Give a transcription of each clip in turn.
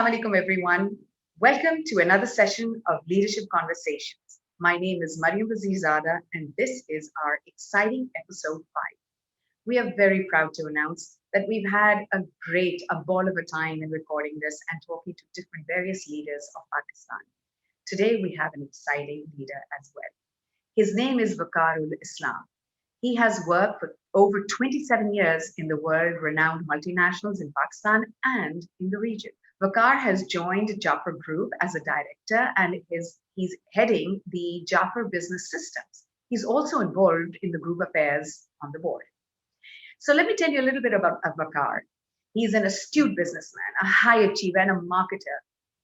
Assalamu alaikum, everyone. Welcome to another session of Leadership Conversations. My name is Mariam Vazizada, and this is our exciting episode 5. We are very proud to announce that we've had a ball of a time in recording this and talking to different various leaders of Pakistan. Today, we have an exciting leader as well. His name is Veqar Ul Islam. He has worked for over 27 years in the world-renowned multinationals in Pakistan and in the region. Veqar has joined Jaffer Group as a director and he's heading the Jaffer Business Systems. He's also involved in the group affairs on the board. So let me tell you a little bit about Veqar. He's an astute businessman, a high achiever, and a marketer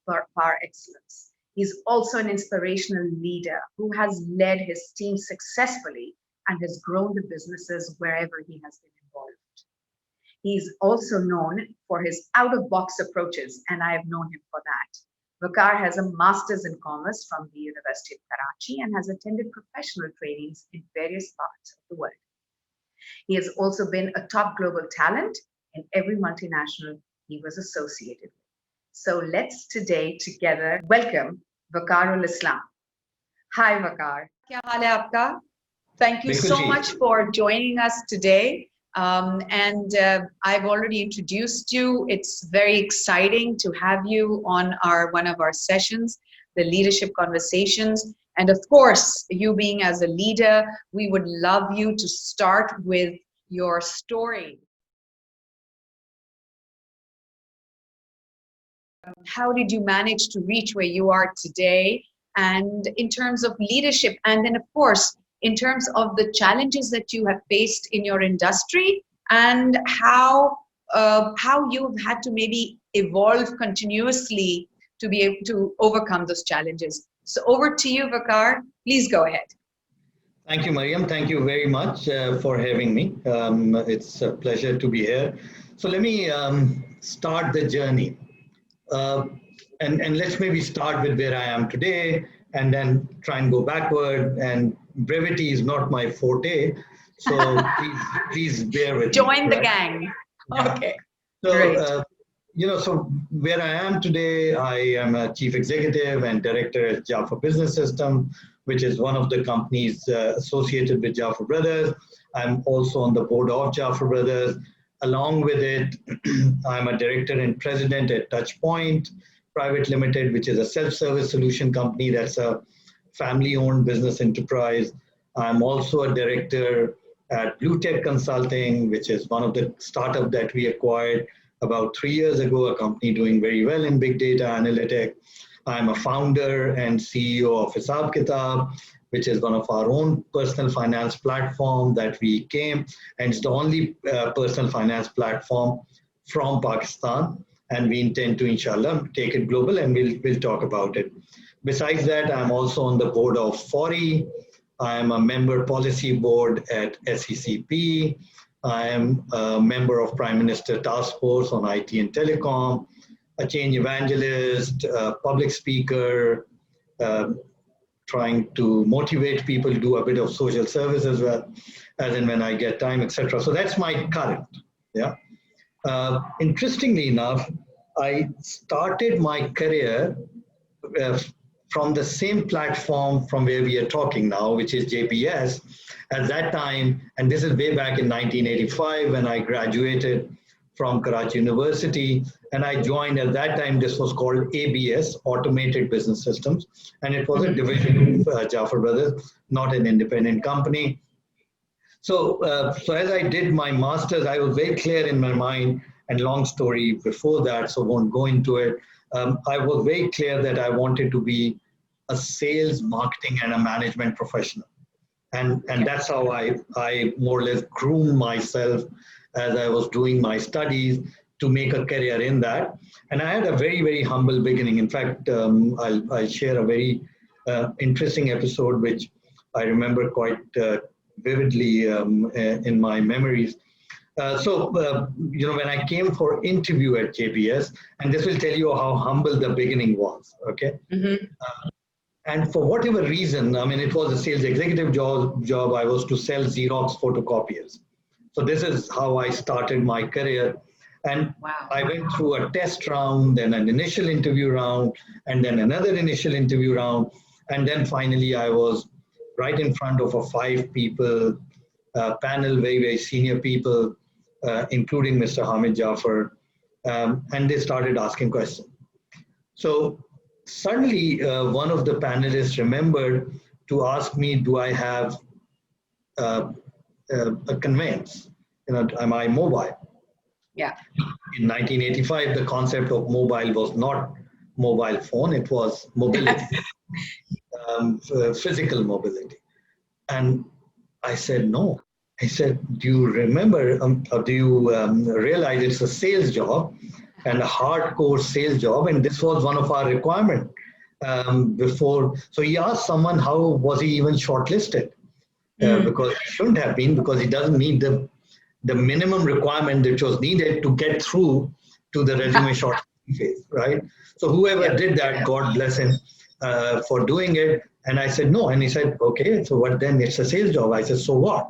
par excellence. He's also an inspirational leader who has led his team successfully and has grown the businesses wherever he has been involved. He's also known for his out-of-box approaches, and I have known him for that. Veqar has a master's in commerce from the University of Karachi and has attended professional trainings in various parts of the world. He has also been a top global talent in every multinational he was associated with. So let's today together welcome Veqar Ul Islam. Hi, Veqar. Kya haal hai aapka? Thank you so much for joining us today. I've already introduced you. It's very exciting to have you on one of our sessions, the Leadership Conversations. And of course, you being as a leader, we would love you to start with your story. How did you manage to reach where you are today? And in terms of leadership, and then of course, in terms of the challenges that you have faced in your industry and how you've had to maybe evolve continuously to be able to overcome those challenges. So over to you, Veqar. Please go ahead. Thank you, Mariam. Thank you very much for having me. It's a pleasure to be here. So let me start the journey. And let's maybe start with where I am today and then try and go backward. And brevity is not my forte, so please bear with me. Join the gang. Yeah. Okay. So, great. So where I am today, I am a chief executive and director at Jaffer Business Systems, which is one of the companies associated with Jaffer Brothers. I'm also on the board of Jaffer Brothers. Along with it, I'm a director and president at Touchpoint Private Limited, which is a self-service solution company that's a family-owned business enterprise. I'm also a director at Blue Tech Consulting, which is one of the startups that we acquired about 3 years ago, a company doing very well in big data analytics. I'm a founder and CEO of Hisab Kitab, which is one of our own personal finance platform that we came, and it's the only personal finance platform from Pakistan. And we intend to, inshallah, take it global, and we'll talk about it. Besides that, I'm also on the board of FORI. I am a member policy board at SECP. I am a member of Prime Minister Task Force on IT and Telecom, a change evangelist, a public speaker, trying to motivate people to do a bit of social service as well, as in when I get time, etc. So that's my current, yeah. Interestingly enough, I started my career from the same platform from where we are talking now, which is JPS. At that time, and this is way back in 1985 when I graduated from Karachi University, and I joined at that time, this was called ABS, Automated Business Systems, and it was a division of Jaffer Brothers, not an independent company. So as I did my master's, I was very clear in my mind, and long story before that, so won't go into it. I was very clear that I wanted to be a sales, marketing, and a management professional. And that's how I more or less groomed myself as I was doing my studies to make a career in that. And I had a very, very humble beginning. In fact, I'll share a very interesting episode, which I remember quite vividly in my memories. When I came for interview at JPS, and this will tell you how humble the beginning was, okay? Mm-hmm. And for whatever reason, I mean, it was a sales executive job. I was to sell Xerox photocopiers. So this is how I started my career. And Wow. I went through a test round, then an initial interview round, and then another initial interview round. And then finally, I was right in front of a 5 people panel, very, very senior people, including Mr. Hamid Jaffer. And they started asking questions. So suddenly, one of the panelists remembered to ask me, do I have a conveyance? Am I mobile? Yeah. In 1985, the concept of mobile was not mobile phone, it was mobility, physical mobility. And I said, no. I said, do you remember, or do you realize it's a sales job and a hardcore sales job? And this was one of our requirements before. So he asked someone, how was he even shortlisted? Because he shouldn't have been, because he doesn't meet the minimum requirement that was needed to get through to the resume shortlisting phase, right? So whoever did that, God bless him for doing it. And I said, no. And he said, okay, so what then? It's a sales job. I said, so what?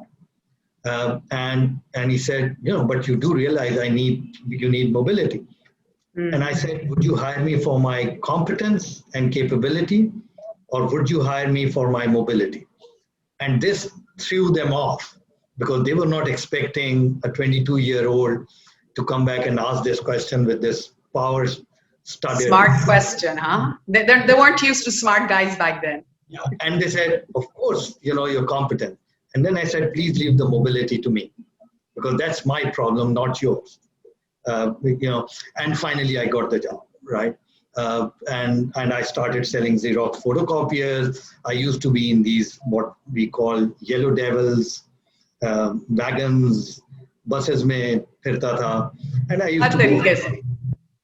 And he said, but you do realize you need mobility. And I said, would you hire me for my competence and capability, or would you hire me for my mobility? And this threw them off, because they were not expecting a 22-year-old to come back and ask this question with this power studied. Smart question, huh? They weren't used to smart guys back then. Yeah. And they said, of course, you're competent. And then I said, please leave the mobility to me, because that's my problem, not yours. And finally I got the job, right? And I started selling Xerox photocopiers. I used to be in these, what we call yellow devils, wagons, buses mein phirta tha. And I used to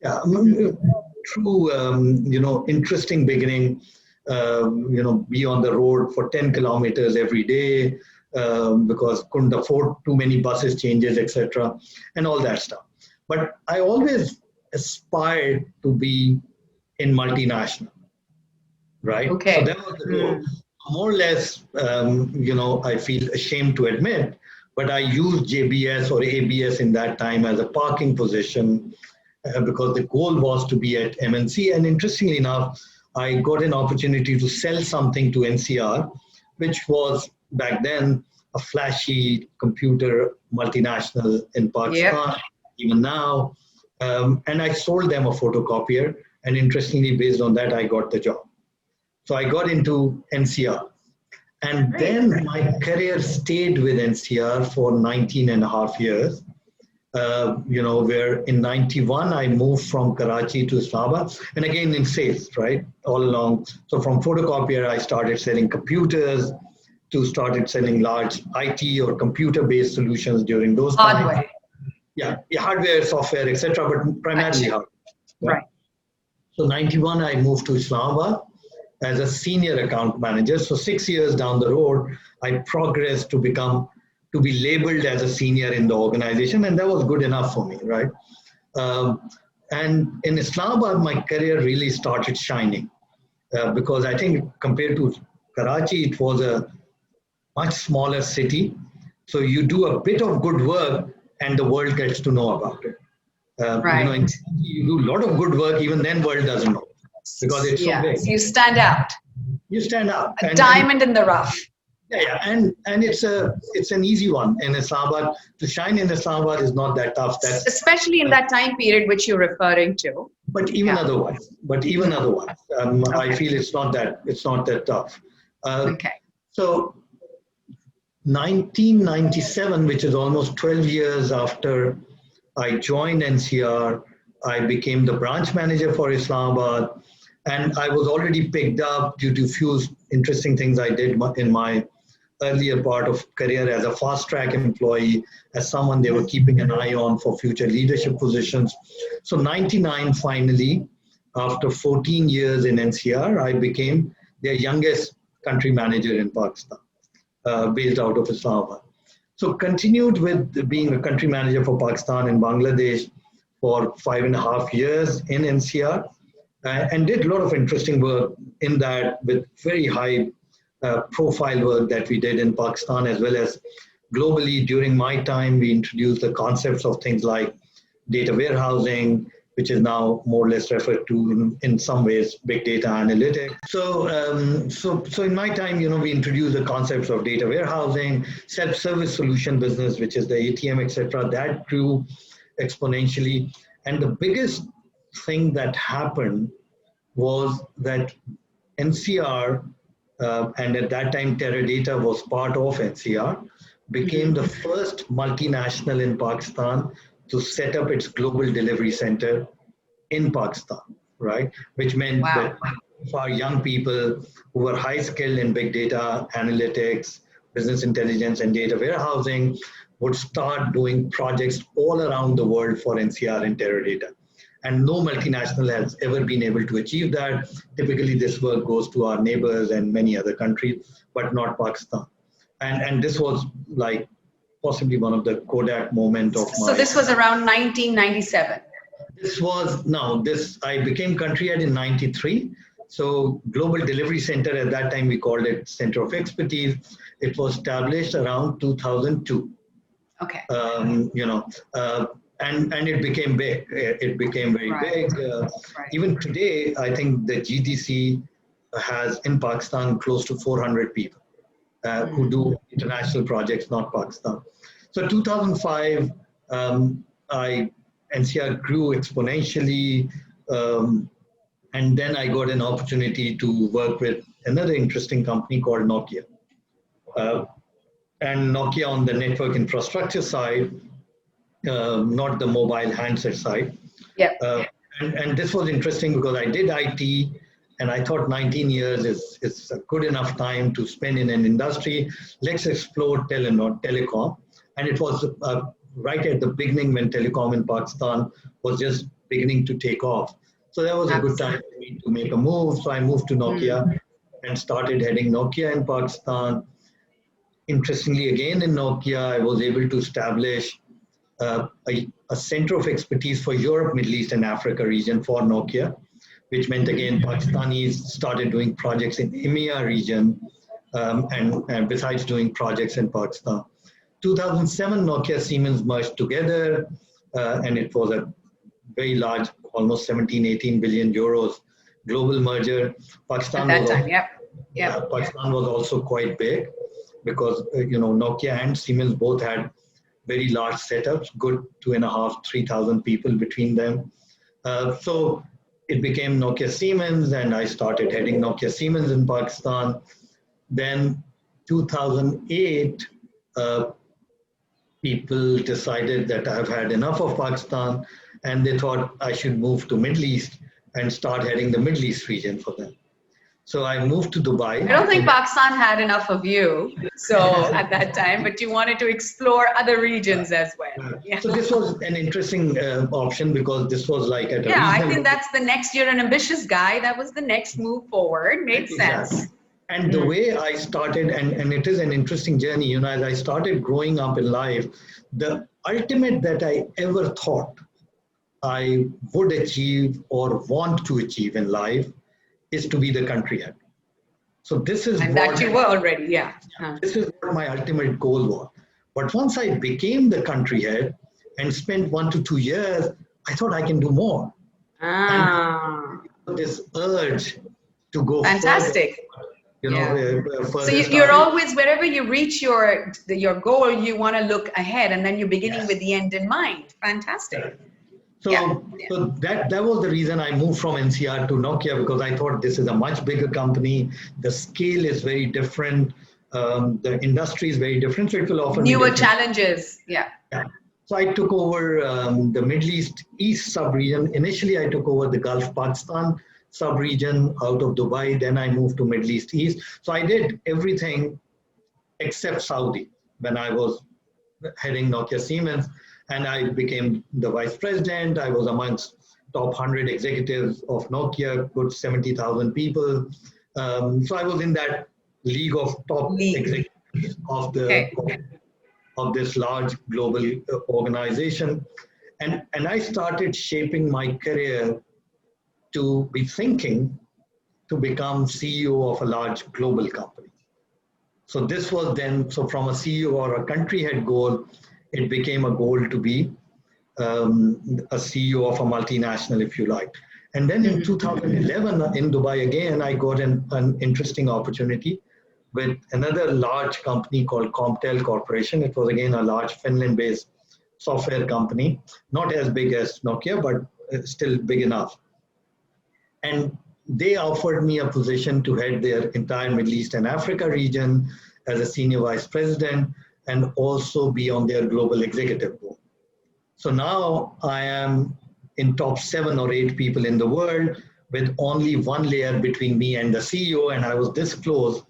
go, through, interesting beginning, be on the road for 10 kilometers every day, because couldn't afford too many buses changes, etc., and all that stuff. But I always aspired to be in multinational, right? Okay. So that was the goal. More or less, I feel ashamed to admit, but I used JBS or ABS in that time as a parking position, because the goal was to be at MNC. And interestingly enough, I got an opportunity to sell something to NCR, which was back then a flashy computer multinational in Pakistan, even now. And I sold them a photocopier. And interestingly, based on that, I got the job. So I got into NCR. And then my career stayed with NCR for 19 and a half years. Where in 91, I moved from Karachi to Islamabad, and again in sales, right, all along. So from photocopier, I started selling computers, to started selling large IT or computer-based solutions during those times. Yeah, hardware, software, etc., but primarily hardware. Right. So 91, I moved to Islamabad as a senior account manager. So 6 years down the road, I progressed to be labeled as a senior in the organization, and that was good enough for me, right? And in Islamabad, my career really started shining, because I think compared to Karachi, it was a much smaller city. So you do a bit of good work and the world gets to know about it. You do a lot of good work, even then world doesn't know, because it's so big. So you stand out. You stand out. A diamond in the rough. Yeah, and it's an easy one in Islamabad. To shine in Islamabad is not that tough. Especially in that time period which you're referring to. But even otherwise, I feel it's not that tough. So 1997, which is almost 12 years after I joined NCR, I became the branch manager for Islamabad, and I was already picked up due to few interesting things I did in my earlier part of career as a fast track employee, as someone they were keeping an eye on for future leadership positions. So 99, finally, after 14 years in NCR, I became their youngest country manager in Pakistan, based out of Islamabad. So continued with being a country manager for Pakistan and Bangladesh for 5.5 years in NCR, and did a lot of interesting work in that, with very high profile work that we did in Pakistan as well as globally. During my time, we introduced the concepts of things like data warehousing, which is now more or less referred to in some ways big data analytics. So in my time, we introduced the concepts of data warehousing, self-service solution business, which is the ATM, etc. That grew exponentially. And the biggest thing that happened was that NCR, and at that time Teradata was part of NCR, became the first multinational in Pakistan to set up its global delivery center in Pakistan, right? Which meant that for young people who were high skilled in big data analytics, business intelligence, and data warehousing would start doing projects all around the world for NCR and Teradata. And no multinational has ever been able to achieve that. Typically, this work goes to our neighbors and many other countries, but not Pakistan. And this was like possibly one of the Kodak moment of my. So this was around 1997. I became country head in 93. So Global Delivery Center, at that time we called it Center of Expertise. It was established around 2002. Okay. And it became big. It became very big. Even today, I think the GDC has in Pakistan close to 400 people who do international projects, not Pakistan. So 2005, NCR grew exponentially. And then I got an opportunity to work with another interesting company called Nokia. And Nokia on the network infrastructure side, not the mobile handset side. Yeah. And this was interesting because I did IT, and I thought 19 years is a good enough time to spend in an industry. Let's explore telecom. And it was right at the beginning when telecom in Pakistan was just beginning to take off. So that was a good time for me to make a move. So I moved to Nokia and started heading Nokia in Pakistan. Interestingly, again in Nokia, I was able to establish a center of expertise for Europe, Middle East, and Africa region for Nokia, which meant again Pakistanis started doing projects in EMEA region, and besides doing projects in Pakistan. 2007, Nokia Siemens merged together, and it was a very large, almost 17, 18 billion euros global merger. Pakistan at that time, Pakistan was also quite big because Nokia and Siemens both had very large setups, good 2,500, 3,000 people between them. So it became Nokia Siemens, and I started heading Nokia Siemens in Pakistan. Then 2008, people decided that I've had enough of Pakistan, and they thought I should move to Middle East and start heading the Middle East region for them. So I moved to Dubai. I don't think Pakistan had enough of you, so at that time, but you wanted to explore other regions as well. Yeah. So this was an interesting option because this was like at a I think that's the next. You're an ambitious guy. That was the next move forward. Made sense. Exactly. And the way I started, and it is an interesting journey, as I started growing up in life, the ultimate that I ever thought I would achieve or want to achieve in life is to be the country head. So this is that you were already, This is what my ultimate goal was. But once I became the country head and spent 1 to 2 years, I thought I can do more. And this urge to go fantastic. So you're always, wherever you reach your goal, you want to look ahead, and then you're beginning with the end in mind. Fantastic. So that was the reason I moved from NCR to Nokia, because I thought this is a much bigger company. The scale is very different. The industry is very different. So it will offer newer challenges. Yeah. So I took over the Middle East sub-region. Initially, I took over the Gulf Pakistan sub-region out of Dubai. Then I moved to Middle East. So I did everything except Saudi when I was heading Nokia Siemens. And I became the vice president. I was amongst top 100 executives of Nokia, good 70,000 people. So I was in that league of top executives of this large global organization. And I started shaping my career to be thinking to become CEO of a large global company. So this was then, so from a CEO or a country head goal, it became a goal to be a CEO of a multinational, if you like. And then in 2011 in Dubai again, I got an interesting opportunity with another large company called Comptel Corporation. It was again a large Finland-based software company, not as big as Nokia, but still big enough. And they offered me a position to head their entire Middle East and Africa region as a senior vice president and also be on their global executive board. So now I am in top 7 or 8 people in the world with only one layer between me and the CEO, and I was this close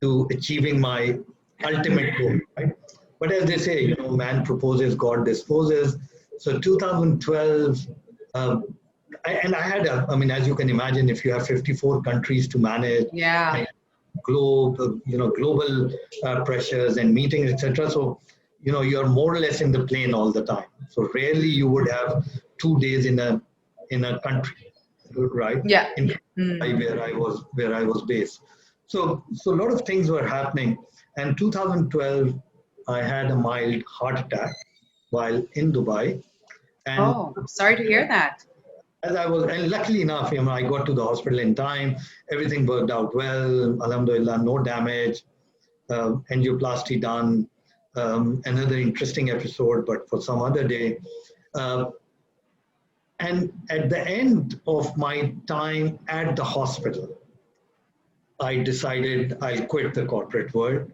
to achieving my ultimate goal, right? But as they say, you know, man proposes, God disposes. So 2012, and I had I mean, as you can imagine, if you have 54 countries to manage, global pressures and meetings, etc. So, you know, you're more or less in the plane all the time. So rarely you would have 2 days in a country, right? Yeah. In where I was based. So a lot of things were happening. And 2012, I had a mild heart attack while in Dubai. And I'm sorry to hear that. As I was, and luckily enough, you know, I got to the hospital in time. Everything worked out well. Alhamdulillah, no damage. Angioplasty done. Another interesting episode, but for some other day. And at the end of my time at the hospital, I decided I'll quit the corporate world,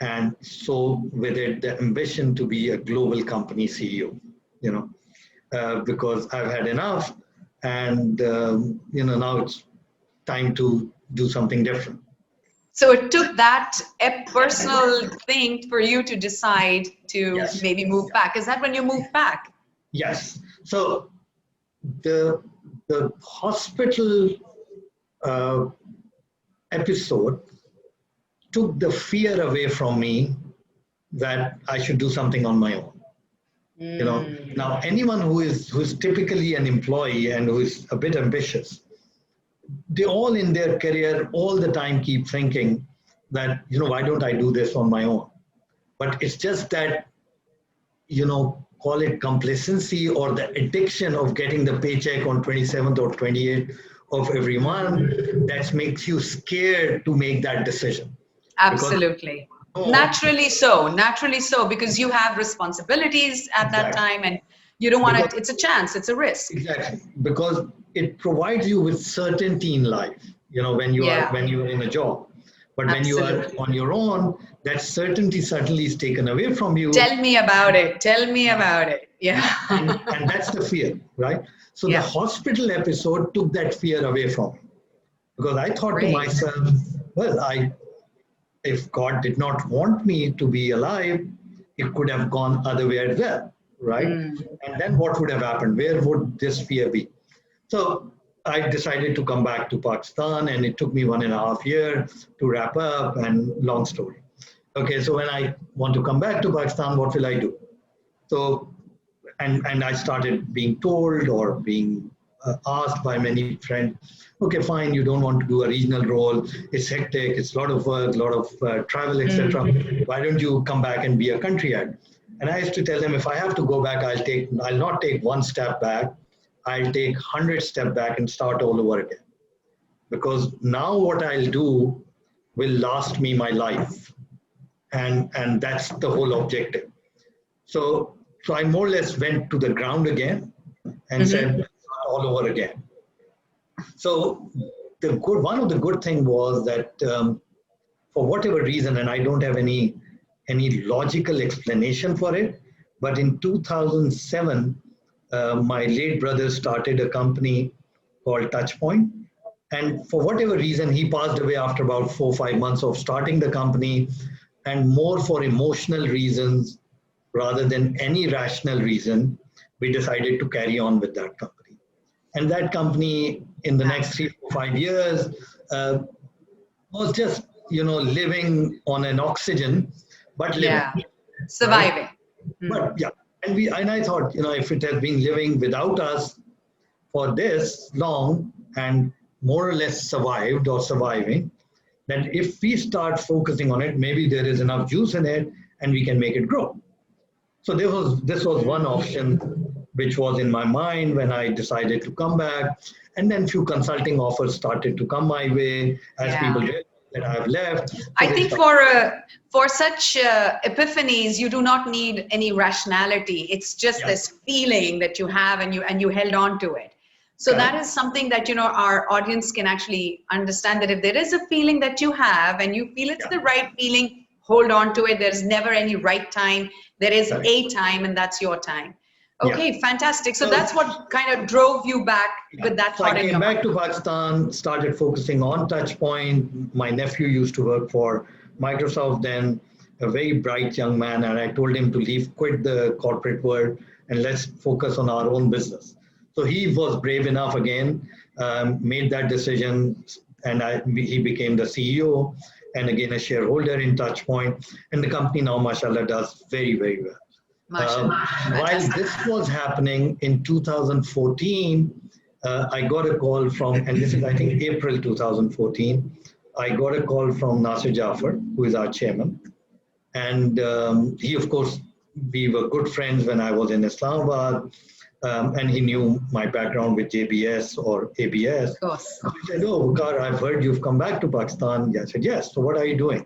and so with it the ambition to be a global company CEO, you know, because I've had enough, and you know, now it's time to do something different. So it took that a personal thing for you to decide to maybe move back. Is that when you moved back? Yes. So the hospital episode took the fear away from me that I should do something on my own. You know, now anyone who is typically an employee and who is a bit ambitious, they all in their career all the time keep thinking that, you know, why don't I do this on my own? But it's just that, you know, call it complacency or the addiction of getting the paycheck on 27th or 28th of every month that makes you scared to make that decision. Absolutely. Naturally so, because you have responsibilities at that time and you don't want it. It's a chance, it's a risk. Exactly, because it provides you with certainty in life, you know, when you're in a job. But when you are on your own, that certainty certainly is taken away from you. Tell me about it. Yeah. And that's the fear, right? So the hospital episode took that fear away from me. Because I thought to myself, well, if God did not want me to be alive, it could have gone other way as well, right? And then what would have happened? Where would this fear be? So I decided to come back to Pakistan, and it took me 1.5 years to wrap up, and long story. Okay, so when I want to come back to Pakistan, what will I do? So, and I started being told or being asked by many friends, okay, fine, you don't want to do a regional role, it's hectic, it's a lot of work, a lot of travel, etc. Why don't you come back and be a country head? And I used to tell them, if I have to go back, I'll not take 1 step back, I'll take 100 steps back and start all over again. Because now what I'll do will last me my life. And that's the whole objective. So I more or less went to the ground again and said, all over again. So one of the good things was that for whatever reason, and I don't have any logical explanation for it, but in 2007, my late brother started a company called Touchpoint. And for whatever reason, he passed away after about 4 or 5 months of starting the company, and more for emotional reasons rather than any rational reason, we decided to carry on with that company. And that company in the next 3 or 5 years was just, you know, living on an oxygen, but living. Surviving. But and I thought, you know, if it has been living without us for this long and more or less survived or surviving, then if we start focusing on it, maybe there is enough juice in it and we can make it grow. So this was one option. which was in my mind when I decided to come back. And then few consulting offers started to come my way as people realized that I've left. So I think for such epiphanies, you do not need any rationality. It's just this feeling that you have, and you held on to it. So that is something that, you know, our audience can actually understand, that if there is a feeling that you have and you feel it's the right feeling, hold on to it. There's never any right time. There is a time, and that's your time. Okay, fantastic. So that's what kind of drove you back with that thought in your mind. I came back to Pakistan, started focusing on Touchpoint. My nephew used to work for Microsoft then, a very bright young man, and I told him to quit the corporate world, and let's focus on our own business. So he was brave enough again, made that decision, and he became the CEO and again a shareholder in Touchpoint. And the company now, mashallah, does very, very well. While this was happening in 2014, I got a call from, and this is I think April 2014, I got a call from Nasir Jaffer, who is our chairman. And he, of course, we were good friends when I was in Islamabad, and he knew my background with JBS or ABS. Of course. He said, "Oh, Veqar, I've heard you've come back to Pakistan." I said, "Yes. So what are you doing?"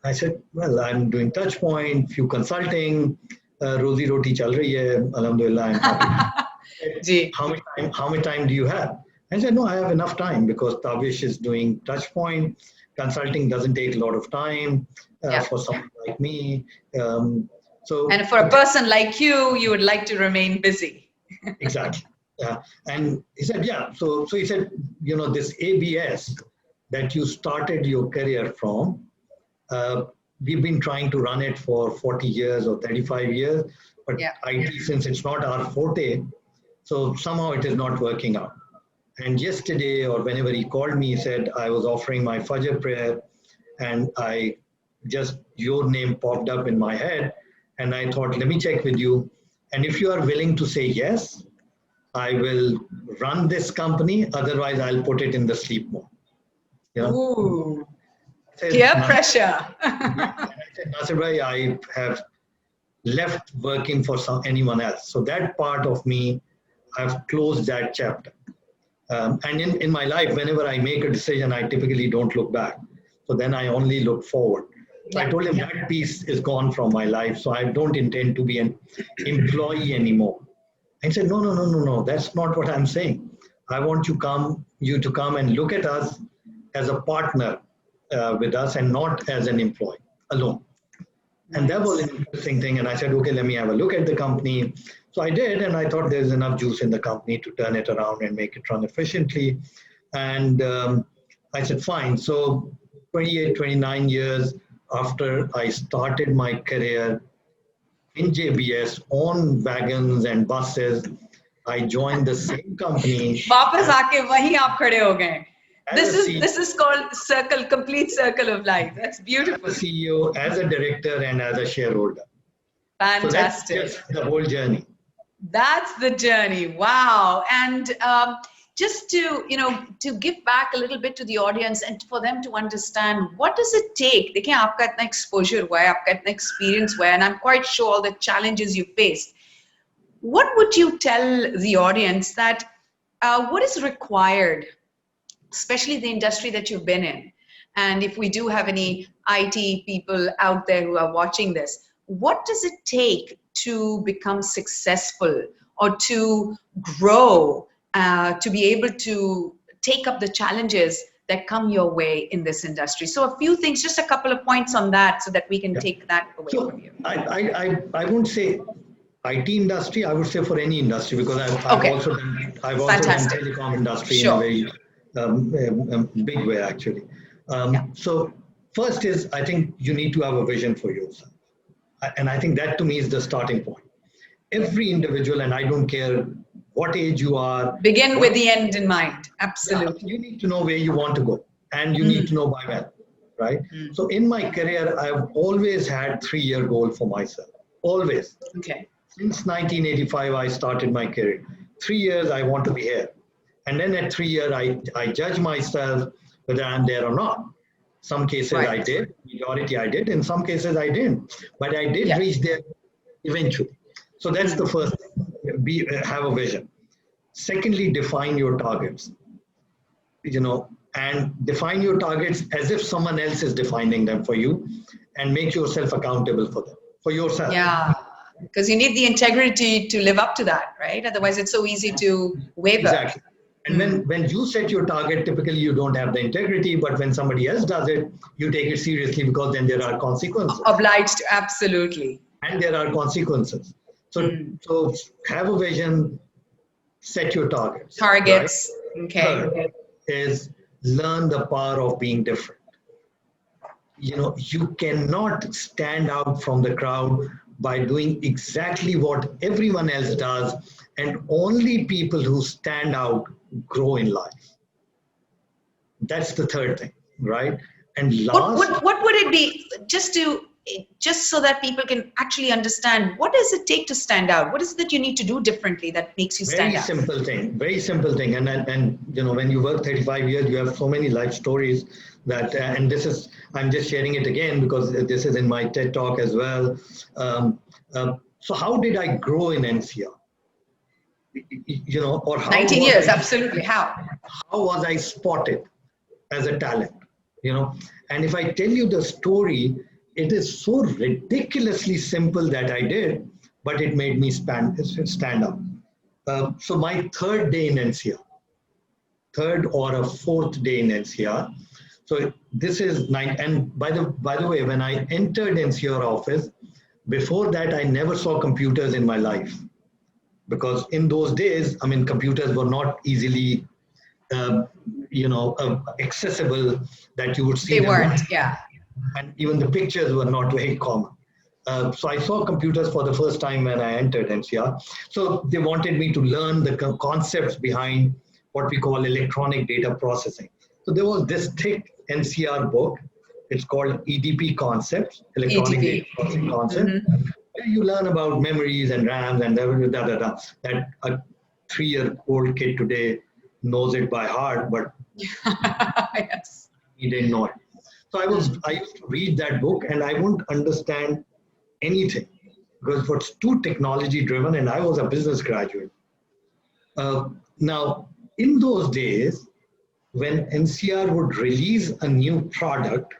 I said, "Well, I'm doing Touchpoint, few consulting, rozi roti chal rahi hai, alhamdulillah, I'm happy." How much time do you have? I said, "No, I have enough time because Tavish is doing Touchpoint. Consulting doesn't take a lot of time for someone like me." And for a person like you, you would like to remain busy. Exactly. And he said, "Yeah." So he said, "You know, this ABS that you started your career from, we've been trying to run it for 40 years or 35 years, but IT, since it's not our forte, so somehow it is not working out." And yesterday, or whenever he called me, he said, "I was offering my Fajr prayer, and your name popped up in my head, and I thought, let me check with you. And if you are willing to say yes, I will run this company. Otherwise, I'll put it in the sleep mode." You know? Ooh, peer pressure. I said, "Nasir bhai, I have left working for anyone else. So that part of me, I've closed that chapter." And in my life, whenever I make a decision, I typically don't look back. So then I only look forward. So I told him that piece is gone from my life. So I don't intend to be an employee anymore. And he said, no, that's not what I'm saying. I want you to come and look at us as a partner with us and not as an employee alone. And that was an interesting thing. And I said, okay, let me have a look at the company. So I did, and I thought there's enough juice in the company to turn it around and make it run efficiently. And I said, fine. So 28, 29 years after I started my career in JBS on wagons and buses, I joined the same company. वापस आके वहीं आप खड़े हो गए. This is called complete circle of life. That's beautiful. As a CEO, as a director, and as a shareholder. Fantastic. So that's just the whole journey. That's the journey. Wow. And just to give back a little bit to the audience and for them to understand, what does it take? देखिए आपका इतना exposure हुआ है, आपका इतना experience हुआ है, and I'm quite sure all the challenges you faced. What would you tell the audience that what is required, especially the industry that you've been in? And if we do have any IT people out there who are watching this, what does it take to become successful or to grow, to be able to take up the challenges that come your way in this industry? So a few things, just a couple of points on that so that we can take that away from you. I won't say IT industry, I would say for any industry, because I've also done telecom industry in a very big way, actually. So first is, I think you need to have a vision for yourself. And I think that to me is the starting point. Every individual, and I don't care what age you are. Begin with the end in mind. Absolutely. You need to know where you want to go, and you need to know by when, right? So in my career, I've always had 3-year goal for myself. Always. Okay. Since 1985, I started my career. 3 years, I want to be here. And then at 3 years, I judge myself whether I'm there or not. Some cases I did, majority I did, in some cases I didn't. But I did reach there eventually. So that's the first thing. have a vision. Secondly, define your targets, and define your targets as if someone else is defining them for you, and make yourself accountable for them, for yourself. Yeah, because you need the integrity to live up to that, right? Otherwise, it's so easy to waver. Exactly. And when you set your target, typically you don't have the integrity, but when somebody else does it, you take it seriously because then there are consequences. Obliged, absolutely. And there are consequences. So have a vision, set your targets. Targets, right? okay. Third is learn the power of being different. You cannot stand out from the crowd by doing exactly what everyone else does, and only people who stand out grow in life. That's the third thing, right? And last, what would it be, just so that people can actually understand, what does it take to stand out? What is it that you need to do differently that makes you stand out? Very simple thing. And when you work 35 years, you have so many life stories that, and I'm just sharing it again because this is in my TED talk as well. So how did I grow in NCR? Or how 19 years, absolutely. How was I spotted as a talent? And if I tell you the story, it is so ridiculously simple that I did, but it made me stand up. So my third day in NCR, third or a fourth day in NCR. So this is 9. And by the way, when I entered NCR office, before that, I never saw computers in my life, because in those days, computers were not easily, accessible that you would see. They weren't, yeah. And even the pictures were not very common. So I saw computers for the first time when I entered NCR. So they wanted me to learn the concepts behind what we call electronic data processing. So there was this thick NCR book. It's called EDP Concepts, Electronic Data Processing Concept. Where you learn about memories and RAMs and that a 3-year-old kid today knows it by heart, but yes, he didn't know it. So I used to read that book and I wouldn't understand anything because it was too technology driven, and I was a business graduate. Now, in those days, when NCR would release a new product,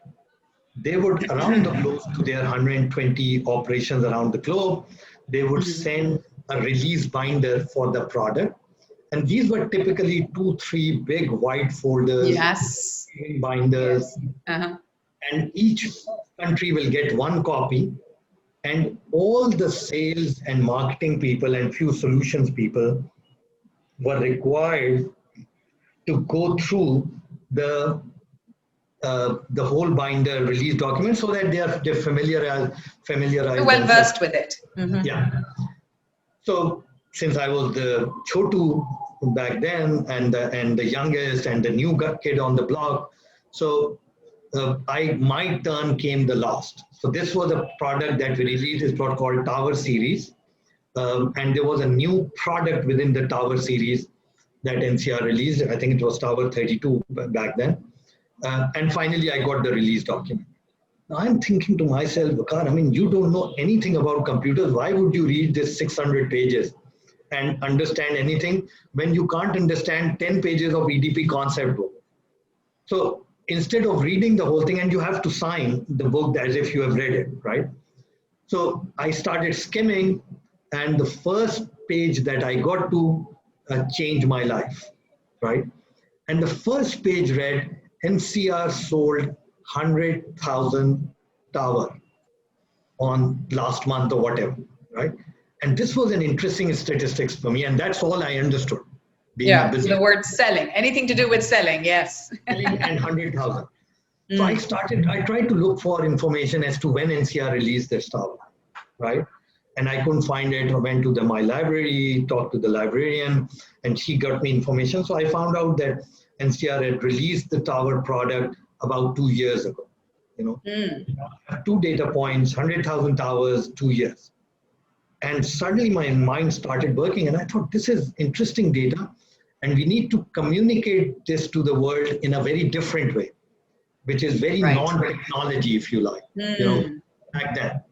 they would, around the globe, to their 120 operations around the globe, they would send a release binder for the product. And these were typically 2-3 big white folders, yes, binders, yes. And each country will get one copy, and all the sales and marketing people and few solutions people were required to go through the whole binder release document so that they're familiarized. Well versed with it. Yeah. So since I was the chotu back then, and the youngest and the new kid on the block, so my turn came the last. So this was a product that we released. It's called Tower Series, and there was a new product within the Tower Series that NCR released. I think it was Tower 32 back then. And finally, I got the release document. Now I'm thinking to myself, Veqar, you don't know anything about computers. Why would you read this 600 pages and understand anything when you can't understand 10 pages of EDP concept book? So instead of reading the whole thing, and you have to sign the book as if you have read it, right? So I started skimming, and the first page that I got to changed my life, right? And the first page read, NCR sold 100,000 tower on last month or whatever, right? And this was an interesting statistics for me, and that's all I understood. Yeah, the word selling, anything to do with selling, yes. Selling and 100,000. So I tried to look for information as to when NCR released their tower, right? And I couldn't find it. I went to my library, talked to the librarian, and she got me information. So I found out that NCR had released the tower product about 2 years ago. 2 data points, 100,000 towers, 2 years. And suddenly my mind started working, and I thought, this is interesting data, and we need to communicate this to the world in a very different way, which is very non-technology, if you like, back then.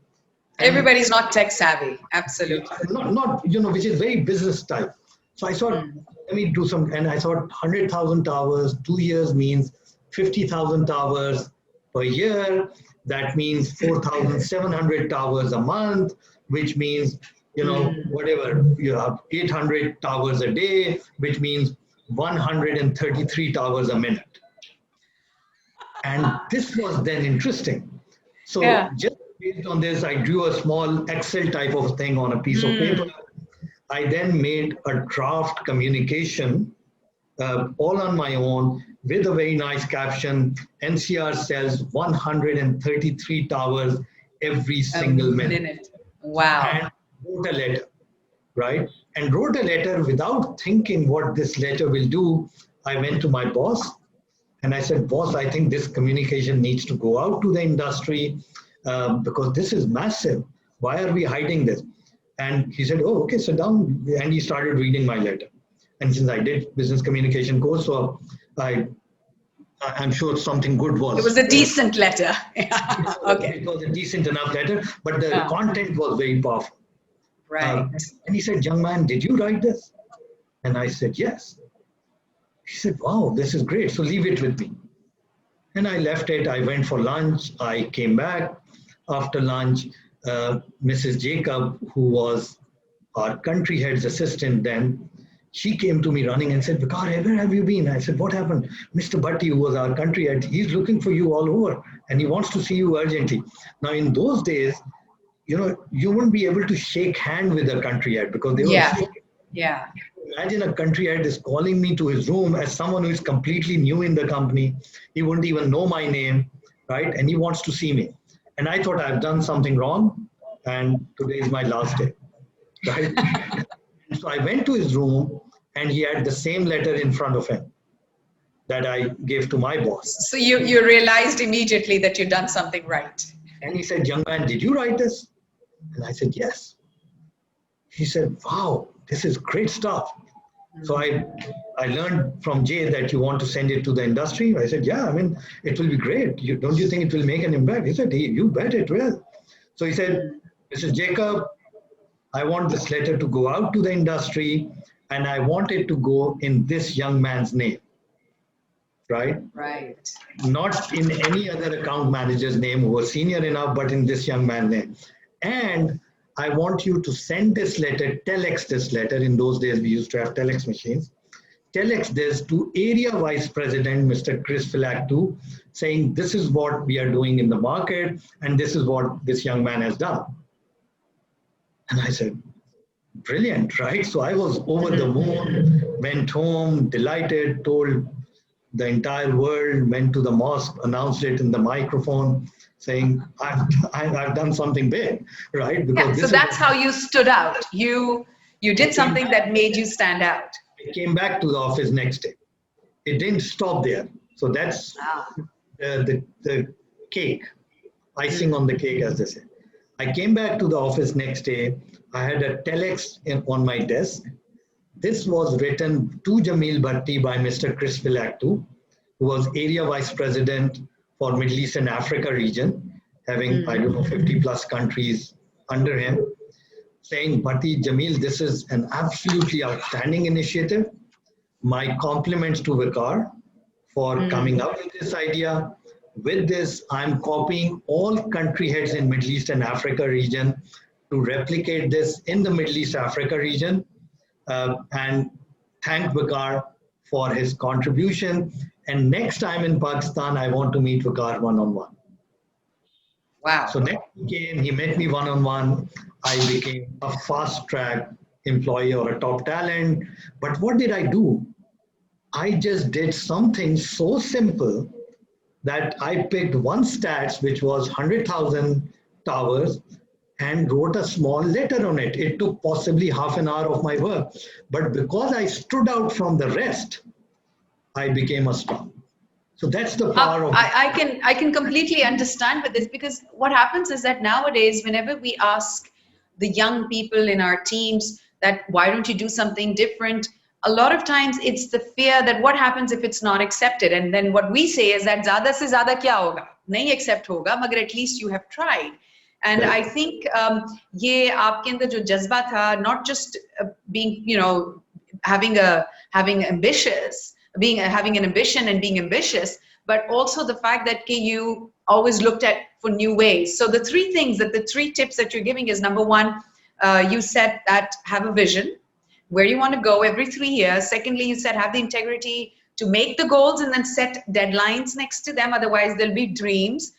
Everybody's not tech savvy. Absolutely. Not which is very business type. So I thought, let me do some, and I thought 100,000 towers, 2 years means 50,000 towers per year. That means 4,700 towers a month, which means, whatever, you have 800 towers a day, which means 133 towers a minute. And this was then interesting. So just based on this, I drew a small Excel type of thing on a piece of paper. I then made a draft communication all on my own with a very nice caption. NCR sells 133 towers every single minute. Wow. And wrote a letter, right? And wrote a letter without thinking what this letter will do. I went to my boss and I said, boss, I think this communication needs to go out to the industry because this is massive. Why are we hiding this? And he said, oh, okay, sit down. And he started reading my letter. And since I did business communication course, so I'm sure something good was. It was a decent letter. Okay. It was a decent enough letter, but the content was very powerful. Right. And he said, young man, did you write this? And I said, yes. He said, wow, this is great. So leave it with me. And I left it. I went for lunch. I came back after lunch. Mrs. Jacob, who was our country head's assistant then, she came to me running and said, Veqar, where have you been? I said, what happened? Mr. Bhatti, who was our country head, he's looking for you all over and he wants to see you urgently. Now, in those days, you wouldn't be able to shake hand with a country head because they were shaking. Yeah. Imagine a country head is calling me to his room as someone who is completely new in the company. He wouldn't even know my name, right? And he wants to see me. And I thought I've done something wrong and today is my last day, right? So I went to his room and he had the same letter in front of him that I gave to my boss. So you realized immediately that you'd done something right. And he said, young man, did you write this? And I said, yes. He said, wow, this is great stuff. So I learned from Jay that you want to send it to the industry. I said, yeah, I mean, it will be great. Don't you think it will make an impact? He said, hey, you bet it will. So he said, Mrs. Jacob, I want this letter to go out to the industry and I want it to go in this young man's name, right? Right. Not in any other account manager's name who was senior enough, but in this young man's name. And I want you to send this letter, telex this letter. In those days, we used to have telex machines. Telex this to Area Vice President, Mr. Chris Philactu, saying this is what we are doing in the market and this is what this young man has done. And I said, brilliant, right? So I was over the moon, went home, delighted, told the entire world, went to the mosque, announced it in the microphone, saying, I've done something big, right? Because so that's how you stood out. You did something that made you stand out. I came back to the office next day. It didn't stop there. So that's the cake, icing on the cake, as they say. I came back to the office next day. I had a telex on my desk. This was written to Jamil Bhatti by Mr. Chris Philactu, who was Area Vice President for Middle East and Africa region, having, 50 plus countries under him, saying, Bhatti, Jamil, this is an absolutely outstanding initiative. My compliments to Veqar for coming up with this idea. With this, I'm copying all country heads in Middle East and Africa region to replicate this in the Middle East Africa region and thank Veqar for his contribution. And next time in Pakistan, I want to meet Veqar one-on-one. Wow. So next he came, he met me one-on-one. I became a fast-track employee or a top talent. But what did I do? I just did something so simple that I picked one stats, which was 100,000 towers, and wrote a small letter on it. It took possibly half an hour of my work. But because I stood out from the rest, I became a star. So that's the power of... I can completely understand with this, because what happens is that nowadays, whenever we ask the young people in our teams that, why don't you do something different? A lot of times it's the fear that what happens if it's not accepted? And then what we say is that zyada se zyada kya hoga? Nahi accept hoga, magar at least you have tried. And I think ये आपके अंदर जो जज्बा था, not just being, you know, having having an ambition and being ambitious, but also the fact that you always looked at for new ways. So the the three tips that you're giving is, number one, you said that have a vision where you want to go every 3 years. Secondly, you said have the integrity to make the goals and then set deadlines next to them. Otherwise, there'll be dreams.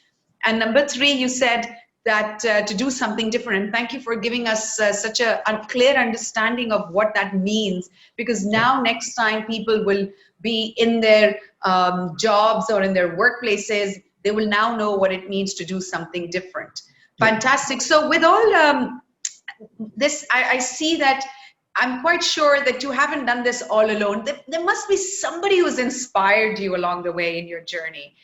And number three, you said that to do something different. And thank you for giving us such a clear understanding of what that means, because now next time people will be in their jobs or in their workplaces, they will now know what it means to do something different. Fantastic. So with all this, I see that I'm quite sure that you haven't done this all alone. There must be somebody who's inspired you along the way in your journey.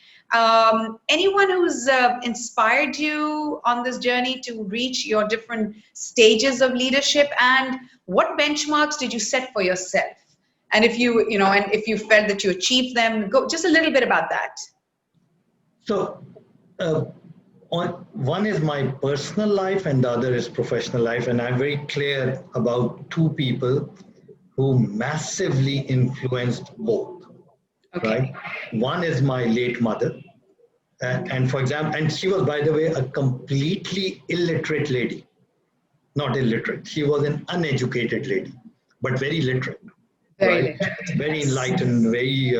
Anyone who's inspired you on this journey to reach your different stages of leadership, and what benchmarks did you set for yourself? And if you, and if you felt that you achieved them, go just a little bit about that. So, one is my personal life and the other is professional life. And I'm very clear about two people who massively influenced both, right? One is my late mother. And for example, and she was, by the way, a completely illiterate lady. Not illiterate. She was an uneducated lady, but very literate. Very enlightened, very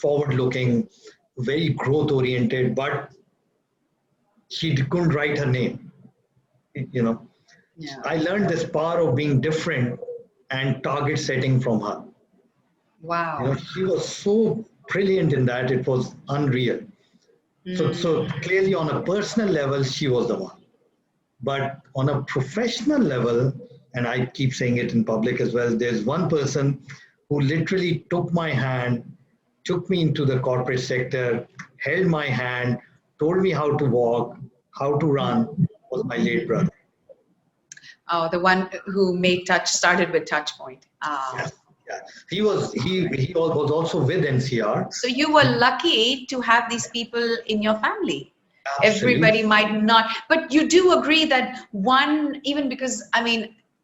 forward-looking, very growth-oriented, but she couldn't write her name. I learned this power of being different and target setting from her. Wow. She was so brilliant in that, it was unreal. So clearly on a personal level, she was the one. But on a professional level, and I keep saying it in public as well, there's one person who literally took my hand, took me into the corporate sector, held my hand, told me how to walk, how to run, was my late brother. Oh, the one who started with Touchpoint. Yes. Yeah. He was also with NCR. So you were lucky to have these people in your family. Absolutely. Everybody might not, but you do agree that even because,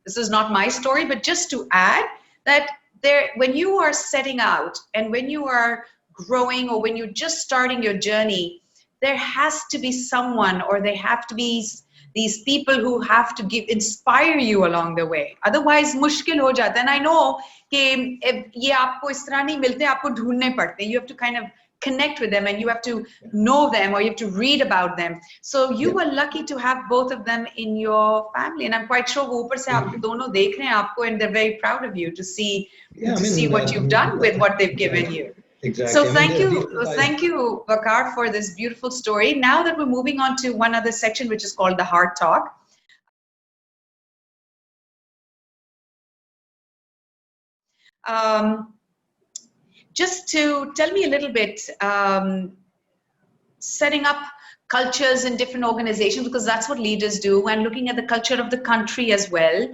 this is not my story, but just to add that when you are setting out and when you are growing or when you're just starting your journey, there has to be someone, or there have to be these people who have to inspire you along the way. Otherwise, mushkil ho jata. And I know कि ये आपको इस तरह नहीं मिलते, आपको ढूंढने पड़ते. You have to kind of connect with them and you have to know them or you have to read about them. So you were lucky to have both of them in your family, and I'm quite sure वो ऊपर से आप दोनों देख रहे हैं आपको, and they're very proud of you to see what you've done with what they've given you. Exactly. So thank you, Veqar, for this beautiful story. Now that we're moving on to one other section, which is called the Heart Talk. Just to tell me a little bit, setting up cultures in different organizations, because that's what leaders do, and looking at the culture of the country as well.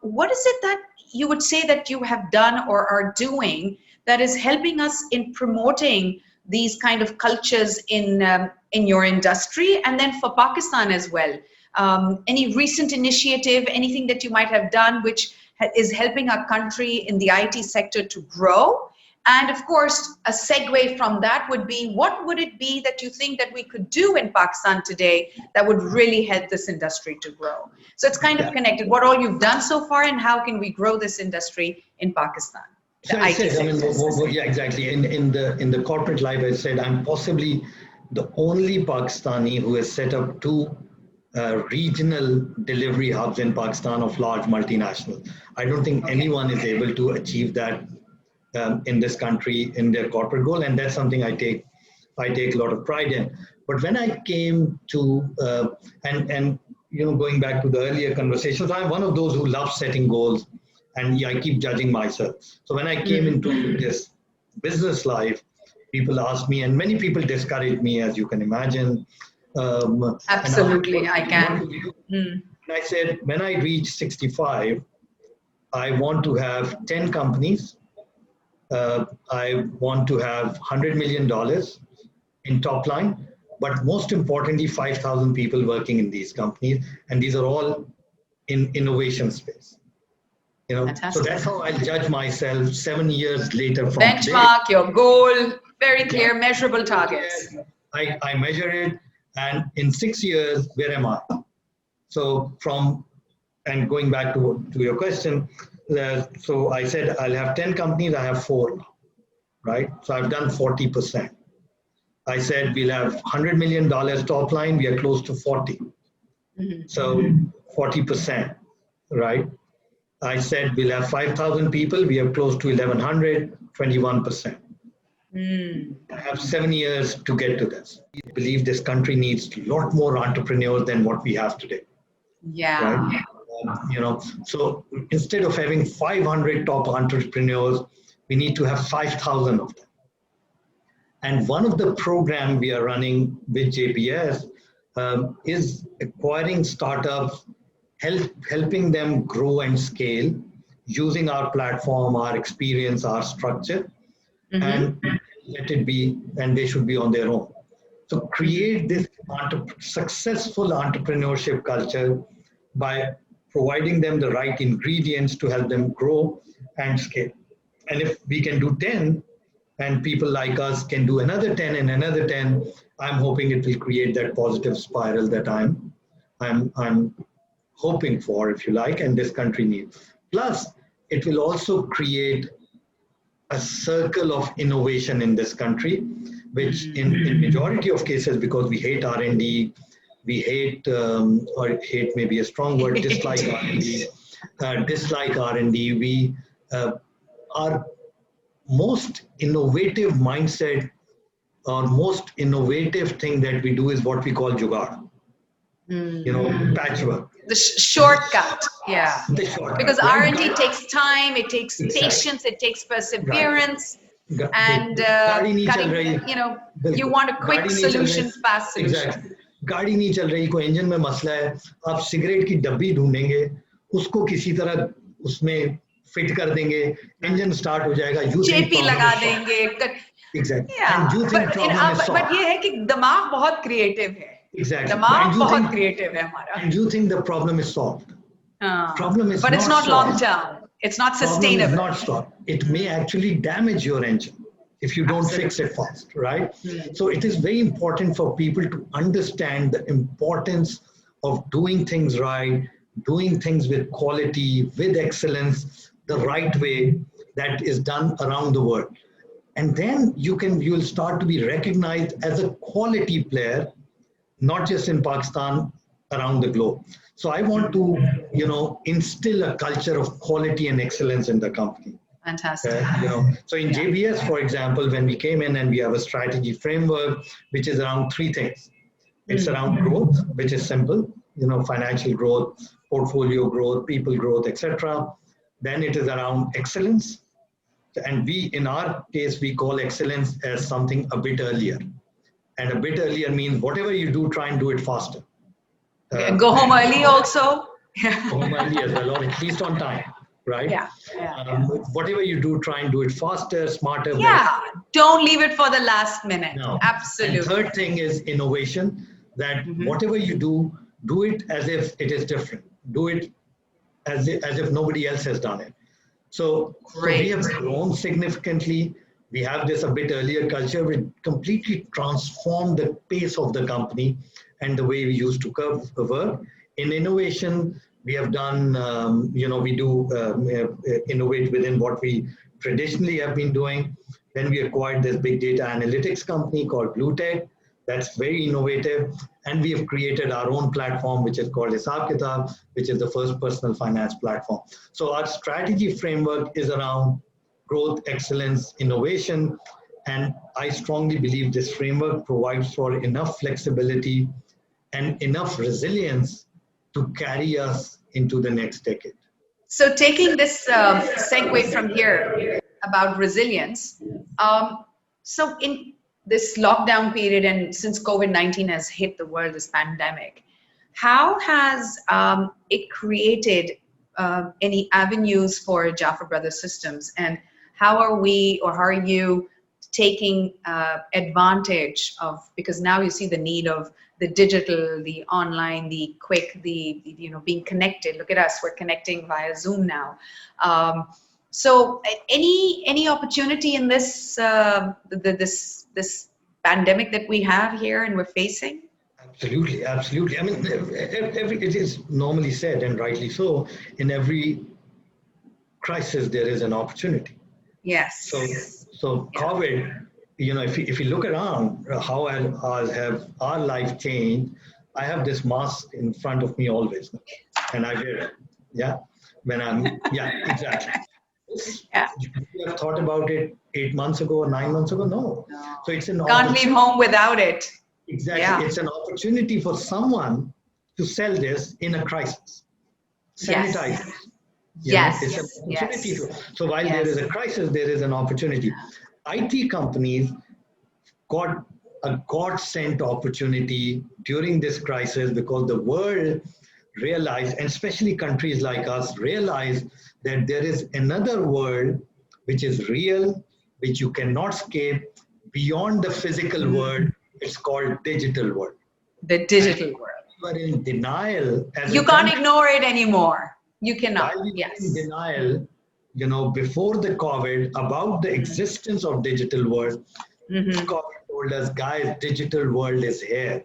What is it that you would say that you have done or are doing that is helping us in promoting these kind of cultures in your industry, and then for Pakistan as well? Any recent initiative, anything that you might have done which is helping our country in the IT sector to grow? And of course, a segue from that would be, what would it be that you think that we could do in Pakistan today that would really help this industry to grow? So it's kind of connected. What all you've done so far, and how can we grow this industry in Pakistan? So I said, exactly. In the corporate life, I said I'm possibly the only Pakistani who has set up two regional delivery hubs in Pakistan of large multinationals. I don't think anyone is able to achieve that in this country in their corporate goal, and that's something I take a lot of pride in. But when I came to going back to the earlier conversations, I'm one of those who loves setting goals, and I keep judging myself. So when I came into this business life, people ask me, and many people discourage me, as you can imagine. Absolutely, I can. And I said, when I reach 65, I want to have 10 companies. I want to have $100 million in top line. but most importantly, 5,000 people working in these companies, and these are all in innovation space. So Fantastic. that's how I judge myself 7 years later from benchmark, today. your goal, very clear, measurable targets. I measure it, and in 6 years, where am I? So and going back to your question, so I said I'll have 10 companies, I have 4 now, right? So I've done 40%. I said we'll have $100 million top line, we are close to 40. So 40%, right? I said we'll have 5,000 people, we are close to 1,100, 21%. I have 7 years to get to this. I believe this country needs a lot more entrepreneurs than what we have today. Yeah. Right? So instead of having 500 top entrepreneurs, we need to have 5,000 of them. And one of the programs we are running with JPS is acquiring startups, helping them grow and scale using our platform, our experience, our structure, and let it be, and they should be on their own. So create this successful entrepreneurship culture by providing them the right ingredients to help them grow and scale. And if we can do 10, and people like us can do another 10 and another 10, I'm hoping it will create that positive spiral that I'm hoping for, if you like, and this country needs. Plus, it will also create a circle of innovation in this country, which in majority of cases, because we hate R&D, we hate, or hate may be a strong word, dislike R&D, we, our most innovative mindset or most innovative thing that we do is what we call jugaad. Patchwork. The shortcut, yeah. The shortcut. Because R&D takes time, it takes patience, it takes perseverance, and cutting, you want a quick solution, fast solution. Exactly. गाड़ी नहीं चल रही, कोई engine में मसला है, आप cigarette की डब्बी ढूंढेंगे, उसको किसी तरह उसमें फिट कर देंगे, इंजन स्टार्ट हो जाएगा, चेपी लगा देंगे. Exactly. Yeah. But ये है कि दिमाग बहुत क्रिएटिव है. Exactly. दिमाग बहुत क्रिएटिव है हमारा. And you think the problem is solved. Problem is but it's not solved. long term. It's not sustainable. Problem is not solved. It may actually damage your engine if you don't fix it fast, right? So it is very important for people to understand the importance of doing things right, doing things with quality, with excellence, the right way that is done around the world. And then you'll start to be recognized as a quality player, not just in Pakistan, around the globe. So I want to, instill a culture of quality and excellence in the company. Fantastic. So in JBS, for example, when we came in and we have a strategy framework, which is around 3 things. It's around growth, which is simple, financial growth, portfolio growth, people growth, etc. Then it is around excellence. And in our case, we call excellence as something a bit earlier. And a bit earlier means whatever you do, try and do it faster. Go home early also. Go home early as well, or at least on time, right? Yeah. Whatever you do, try and do it faster, smarter. Yeah, don't leave it for the last minute. No. Absolutely. And third thing is innovation, that whatever you do it as if it is different. Do it as if nobody else has done it. So we have grown significantly. We have this a bit earlier culture. We completely transformed the pace of the company and the way we used to work. In innovation, we have done, we do innovate within what we traditionally have been doing. Then we acquired this big data analytics company called BlueTech. That's very innovative. And we have created our own platform, which is called Hisab Kitab, which is the first personal finance platform. So our strategy framework is around growth, excellence, innovation. And I strongly believe this framework provides for enough flexibility and enough resilience to carry us into the next decade. So taking this segue from here about resilience, so in this lockdown period and since COVID-19 has hit the world, this pandemic, how has it created any avenues for Jaffer Brothers Systems, and how are you taking advantage of, because now you see the need of the digital, the online, the quick, the being connected. Look at us, we're connecting via Zoom now. So any opportunity in this this pandemic that we have here and we're facing? Absolutely, absolutely. I mean, it is normally said, and rightly so, in every crisis there is an opportunity. Yes. So COVID, if you look around, how have our life changed? I have this mask in front of me always, and I wear it. Yeah, exactly. Yeah. You have thought about it 8 months ago or 9 months ago? No. So it's an can't leave home without it. Exactly. Yeah. It's an opportunity for someone to sell this in a crisis. Sanitize. Yes. It's an opportunity so while there is a crisis, there is an opportunity. IT companies got a God-sent opportunity during this crisis because the world realized, and especially countries like us, realized that there is another world which is real, which you cannot escape beyond the physical world. It's called digital world. The digital world. You are in denial. You can't ignore it anymore. You cannot. While you were in denial, before the COVID, about the existence of digital world, COVID told us, guys, digital world is here.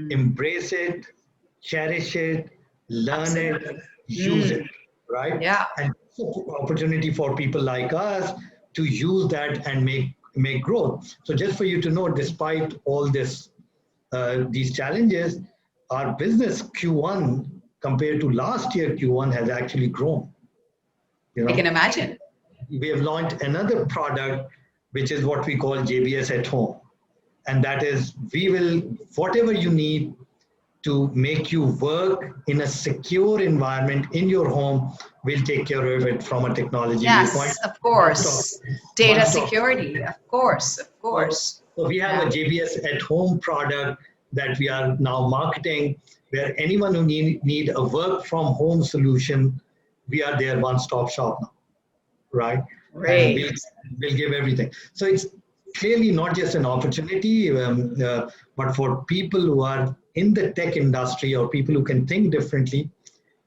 Embrace it, cherish it, learn it, use it, right? Yeah. And it's an opportunity for people like us to use that and make growth. So just for you to know, despite all this, these challenges, our business Q1 compared to last year Q1 has actually grown. I can imagine. We have launched another product, which is what we call JBS at home. And that is, we will, whatever you need to make you work in a secure environment in your home, we'll take care of it from a technology viewpoint. Yes, of course. Data security, of course. So we have a JBS at home product that we are now marketing, where anyone who need a work from home solution, we are their one-stop shop now, right? Great. And we'll give everything. So it's clearly not just an opportunity, but for people who are in the tech industry or people who can think differently,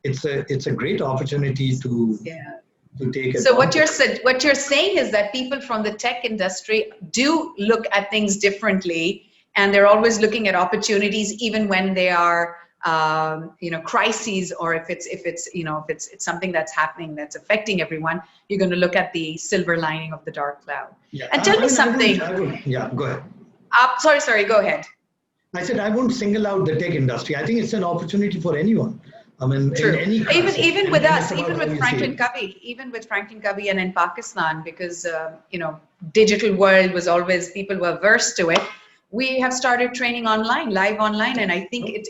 it's a great opportunity to take it. So what you're saying is that people from the tech industry do look at things differently, and they're always looking at opportunities, even when they are crises, or if it's something that's happening that's affecting everyone. You're going to look at the silver lining of the dark cloud. And tell me something. Go ahead. Sorry, go ahead. I said I won't single out the tech industry. I think it's an opportunity for anyone. I mean, true. In any crisis, even with us, even with Franklin Covey, and in Pakistan, because digital world was always, people were versed to it. We have started training online, live online, and I think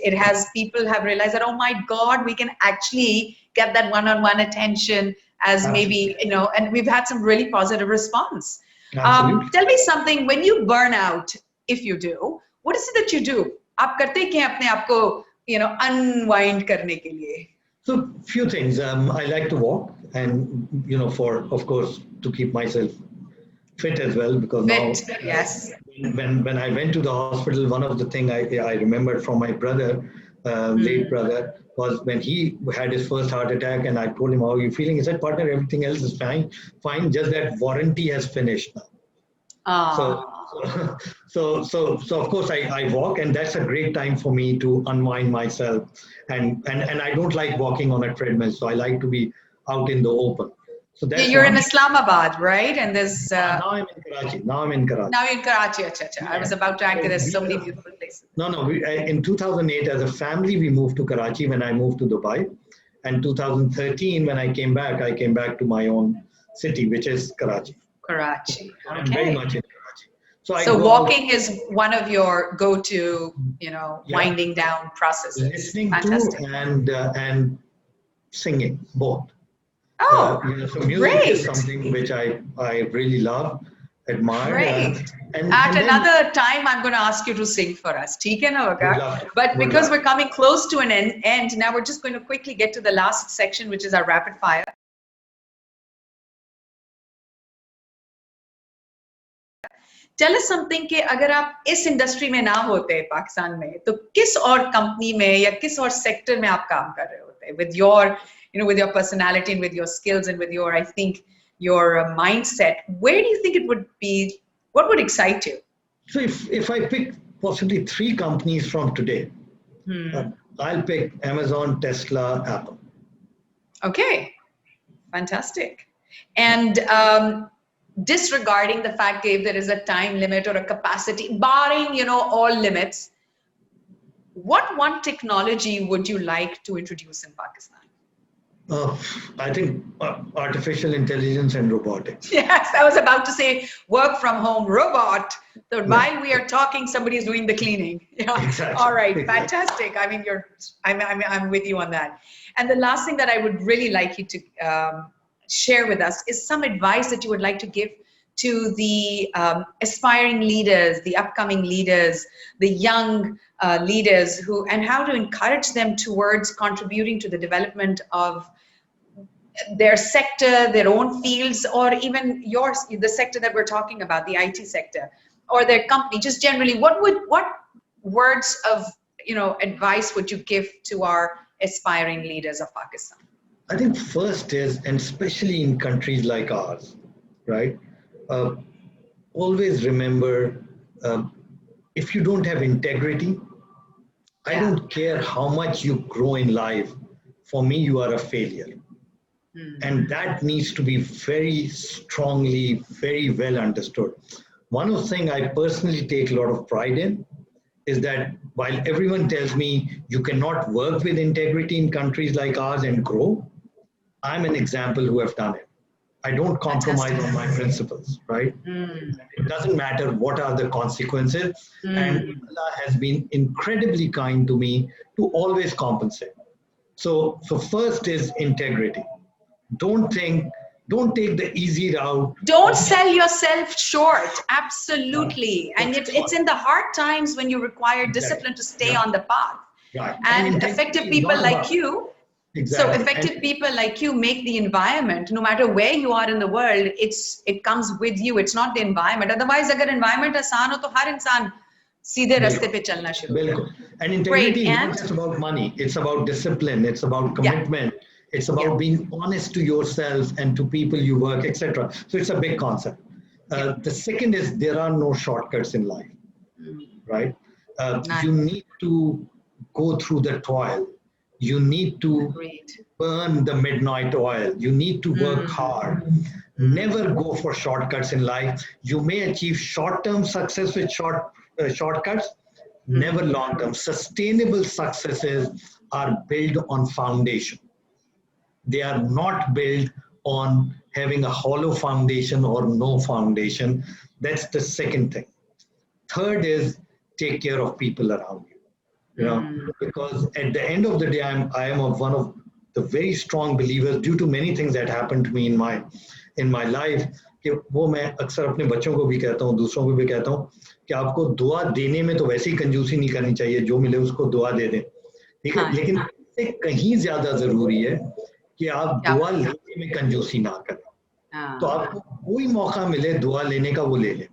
people have realized that, oh my God, we can actually get that one-on-one attention as maybe, and we've had some really positive response. Tell me something, when you burn out, if you do, what is it that you do? आप करते क्या अपने आप को, unwind करने के लिए? So few things. I like to walk, and of course, to keep myself fit as well, because yes. When I went to the hospital, one of the things I remembered from my brother, late brother, was when he had his first heart attack, and I told him, how are you feeling? He said, partner, everything else is fine, just that warranty has finished now. So of course I walk, and that's a great time for me to unwind myself, and I don't like walking on a treadmill, so I like to be out in the open. So that's you're in Islamabad, right? And there's now I'm in Karachi. Now you're in Karachi. I was about to ask, there's so many beautiful places. No. In 2008, as a family, we moved to Karachi when I moved to Dubai. And 2013, when I came back to my own city, which is Karachi. Karachi. Okay. I'm very much in Karachi. So walking is one of your go-to, winding down processes. Listening Fantastic. to and singing, both. Oh, so music is something which I really love, admire. Great. At another time, I'm going to ask you to sing for us. ठीक है ना, Veqar? But because we're coming close to an end, now we're just going to quickly get to the last section, which is our rapid fire. tell us something कि अगर आप इस industry में ना होते पाकिस्तान में तो किस और कंपनी में या किस और सेक्टर में आप काम कर रहे होते with your with your personality and with your skills and with your I think your mindset, where do you think it would be, what would excite you? So if I pick possibly 3 companies from today, I'll pick Amazon, Tesla, Apple. Okay, fantastic. And disregarding the fact if there is a time limit or a capacity, barring all limits, what one technology would you like to introduce in Pakistan? I think artificial intelligence and robotics. Yes, I was about to say work from home robot. So while we are talking, somebody is doing the cleaning. Yeah. Exactly. All right, Exactly. fantastic. I mean, I'm with you on that. And the last thing that I would really like you to share with us is some advice that you would like to give to the aspiring leaders, the upcoming leaders, the young leaders and how to encourage them towards contributing to the development of their sector, their own fields, or even the sector that we're talking about, the IT sector, or their company, just generally, what words of advice would you give to our aspiring leaders of Pakistan? I think first is, and especially in countries like ours, right? Always remember, if you don't have integrity, I don't care how much you grow in life. For me, you are a failure. And that needs to be very strongly, very well understood. One of the things I personally take a lot of pride in is that while everyone tells me you cannot work with integrity in countries like ours and grow, I'm an example who have done it. I don't compromise on my principles, right? It doesn't matter what are the consequences. And Allah has been incredibly kind to me to always compensate. So first is integrity. Don't take the easy route. Don't sell yourself short. Absolutely. And it's in the hard times when you require discipline to stay on the path. Right. And effective people like you. Exactly. So effective people like you make the environment, no matter where you are in the world, it comes with you. It's not the environment. Otherwise, agar environment आसान हो तो हर इंसान सीधे रास्ते पे चलना शुरू बिल्कुल. And integrity is not just about money. It's about discipline. It's about commitment. It's about being honest to yourself and to people you work, etc. So it's a big concept. The second is there are no shortcuts in life, right? You need to go through the toil. You need to burn the midnight oil. You need to work hard. Never go for shortcuts in life. You may achieve short-term success with shortcuts, never long-term. Sustainable successes are built on foundation. They are not built on having a hollow foundation or no foundation. That's the second thing. Third is take care of people around you. Because at the end of the day, I am one of the very strong believers due to many things that happened to me in my life. कि वो मैं अक्सर अपने बच्चों को भी कहता हूँ, दूसरों को भी कहता हूँ कि आपको दुआ देने में तो वैसे ही कंजूसी नहीं करनी चाहिए, जो मिले उसको दुआ दे दें, ठीक है? लेकिन इससे कहीं ज्यादा जरूरी है कि आप दुआ लेने में कंजूसी ना करें. तो आपको कोई मौका मिले दुआ लेने का वो ले लें.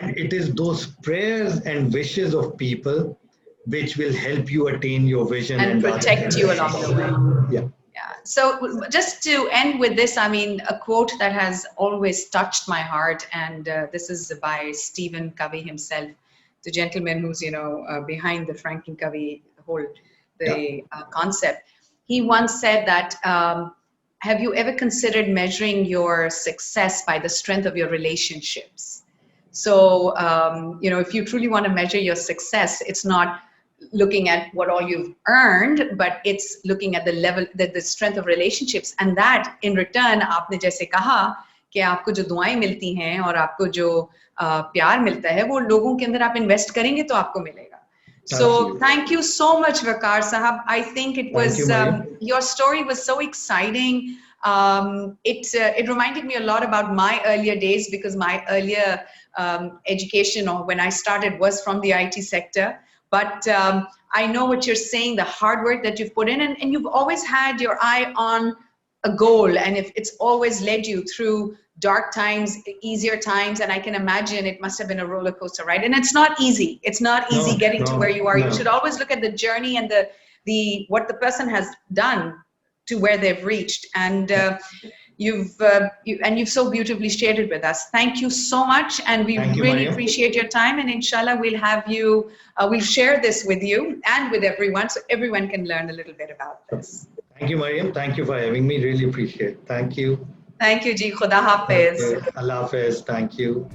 And it is those prayers and wishes of people which will help you attain your vision and protect you along the way. Yeah. So just to end with this, I mean, a quote that has always touched my heart, and this is by Stephen Covey himself, the gentleman who's behind the Franklin Covey concept. He once said that, have you ever considered measuring your success by the strength of your relationships? So, if you truly want to measure your success, it's not looking at what all you've earned, but it's looking at the level, the strength of relationships. And that in return, आपने जैसे कहा कि आपको जो दुआएं मिलती हैं और आपको जो प्यार मिलता है, वो लोगों के अंदर आप invest करेंगे तो आपको मिलेगा. So thank you so much, Veqar Sahab. I think it was, your story was so exciting. It reminded me a lot about my earlier days, because my earlier education, or when I started, was from the IT sector. But I know what you're saying, the hard work that you've put in, and you've always had your eye on a goal, and if it's always led you through dark times, easier times, and I can imagine it must have been a roller coaster ride. And it's not easy. It's not easy getting to where you are. You should always look at the journey and the what the person has done to where they've reached. And you've so beautifully shared it with us. Thank you so much, and we really appreciate your time. And inshallah, we'll have you. We'll share this with you and with everyone, so everyone can learn a little bit about this. Thank you, Mariam. Thank you for having me. Really appreciate it. Thank you. Thank you, Ji. Khuda Hafiz. Allah Hafiz. Thank you.